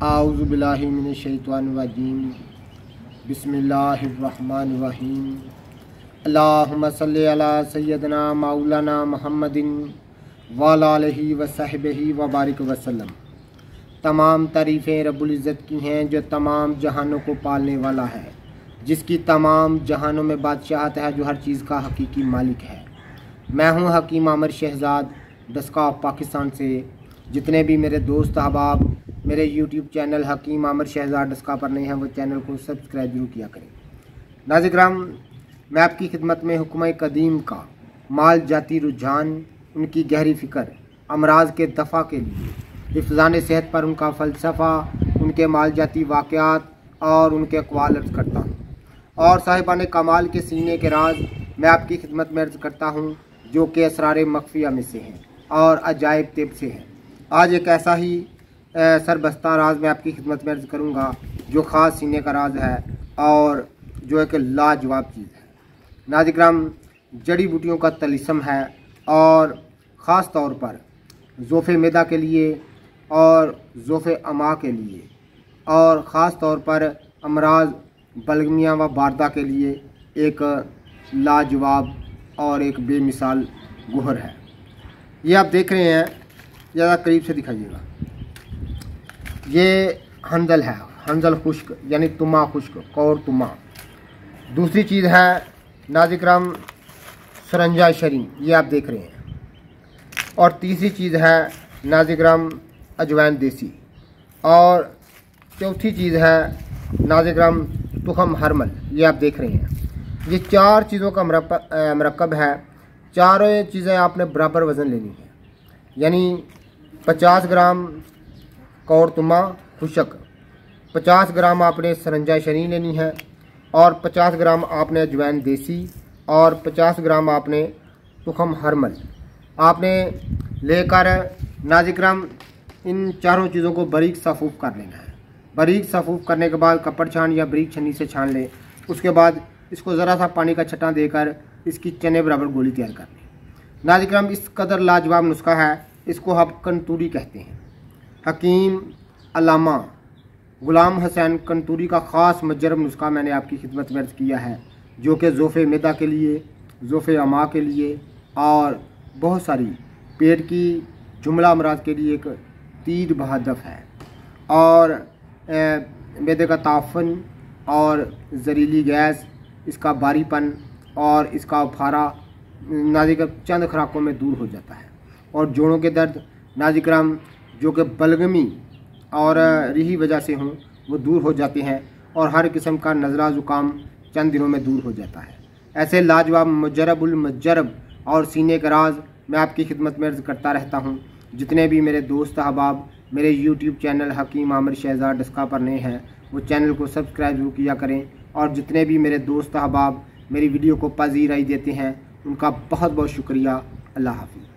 आऊज़ुबिल्लाहि मिनश्शैतानिर्रजीम बिस्मिल्लाहिर्रहमानिर्रहीम अल्लाहुम्मा सल्लि अला सय्यदना मौलाना मुहम्मदिन व अला आलिहि व सहबिहि व बारिक वसल्लम। तमाम तारीफ़ें रब्बुल इज़्ज़त की हैं जो तमाम जहानों को पालने वाला है, जिसकी तमाम जहानों में बादशाहत है, जो हर चीज़ का हकीकी मालिक है। मैं हूँ हकीम आमिर शहजाद डस्का ऑफ पाकिस्तान से। जितने भी मेरे दोस्त अहबाब मेरे यूट्यूब चैनल हकीम आमिर शहजाद डस्का पर नहीं हैं, वो चैनल को सब्सक्राइब जरूर किया करें। नाज़िराम, मैं आपकी खिदमत में हुक्म कदीम का माल जाती रुझान, उनकी गहरी फ़िक्र, अमराज के दफ़ा के लिए, हिफ़्ज़ान सेहत पर उनका फ़लसफ़ा, उनके माल जाती वाक़यात और उनके अक़वाल अर्ज़ करता हूँ, और साहिबान कमाल के सीने के राज मैं आपकी खिदमत में अर्ज़ करता हूँ, जो कि असरार मख्फिया में से हैं और अजायब तिब से हैं। आज एक ऐसा ही सरबस्ता राज मैं आपकी खिदमत में अर्ज़ करूँगा जो ख़ास सीने का राज है और जो एक लाजवाब चीज़ है। नाज़िराम, जड़ी बूटियों का तलिस्म है और ख़ास तौर पर ज़ोफ़े मैदा के लिए और ज़ोफ़े अमा के लिए और ख़ास तौर पर अमराज बलगमिया व बारदा के लिए एक लाजवाब और एक बेमिसाल गोहर है। ये आप देख रहे हैं, ज़्यादा करीब से दिखाइएगा। ये हंजल है, हंजल खुश्क यानी तुमा खुश्क, कौर तुमा। दूसरी चीज़ है नाज़िराम सरंजा शरीन, ये आप देख रहे हैं। और तीसरी चीज़ है नाज़िराम अजवैन देसी। और चौथी चीज़ है नाज़िराम तुखम हरमल, ये आप देख रहे हैं। ये चार चीज़ों का मरकब है। चारों चीज़ें आपने बराबर वज़न लेनी है, यानी 50 ग्राम कौर तुमा खुशक, 50 ग्राम आपने सरंजा शरीन लेनी है, और 50 ग्राम आपने अजवैन देसी, और 50 ग्राम आपने तुखम हरमल आपने लेकर नाज़िराम इन चारों चीज़ों को बारीक साफ़ूफ़ कर लेना है। बारीक साफ़ूफ़ करने के बाद कपड़ छान या बारीक छन्नी से छान लें। उसके बाद इसको ज़रा सा पानी का छटां देकर इसकी चने बराबर गोली तैयार कर लें। नाज़िराम, इस कदर लाजवाब नुस्खा है, इसको हम कंतूरी कहते हैं। हकीम अल्लामा ग़ुलाम हुसैन कंतूरी का ख़ास मजरब नुस्खा मैंने आपकी खिदमत में अर्ज़ किया है, जो कि ज़ोफ़े मैदा के लिए, ज़ोफ़े अमा के लिए और बहुत सारी पेट की जुमला अमराज के लिए एक तीर बहादफ है। और मैदे का ताफ़न और ज़रीली गैस, इसका बारीपन और इसका उफारा नाज़िराम चंद खुराकों में दूर हो जाता है। और जोड़ों के दर्द नाज़िराम जो कि बलगमी और रिही वजह से हों, वो दूर हो जाते हैं, और हर किस्म का नज़ला ज़ुकाम चंद दिनों में दूर हो जाता है। ऐसे लाजवाब मुजरबुल मुजरब और सीने का राज मैं आपकी खिदमत में अर्ज़ करता रहता हूँ। जितने भी मेरे दोस्त अहबाब मेरे यूट्यूब चैनल हकीम आमिर शहजाद डस्का पर नए हैं, वो चैनल को सब्सक्राइब जरूर किया करें। और जितने भी मेरे दोस्त अहबाब मेरी वीडियो को पज़ीराई देते हैं, उनका बहुत बहुत शुक्रिया। अल्लाह हाफ़िज़।